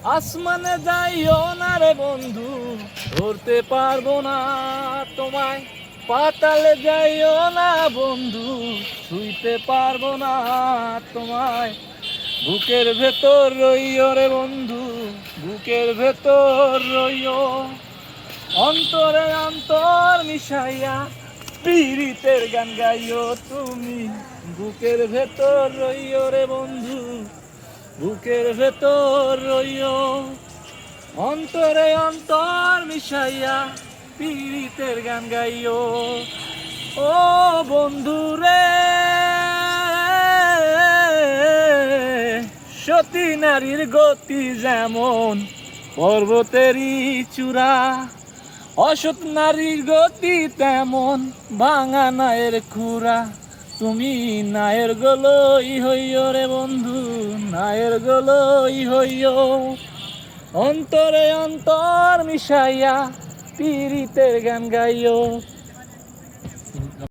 আসমানে যাইও না রে বন্ধু, ধরতে পারবো না তোমায়। পাতালে যাইও না বন্ধু, ছুঁইতে পারবো না তোমায়। বুকের ভেতর রইও রে বন্ধু, বুকের ভেতর রইও। অন্তরে অন্তর মিশাইয়া পীড়িতের গান গাইও তুমি। বুকের ভেতর রইও রে বন্ধু, বুকের ভেতর রইও। অন্তরে অন্তর মিশাইয়া পীড়িতের গান গাইও। ও বন্ধু রে, সতী নারীর গতি যেমন পর্বতেরই চূড়া, অসৎ নারীর গতি তেমন ভাঙা নায়ের খুরা। তুমি নায়ের গলই হইও রে বন্ধু, নায়ের গলই হইও। অন্তরে অন্তর মিশাইয়া পীড়িতের গান গাইও।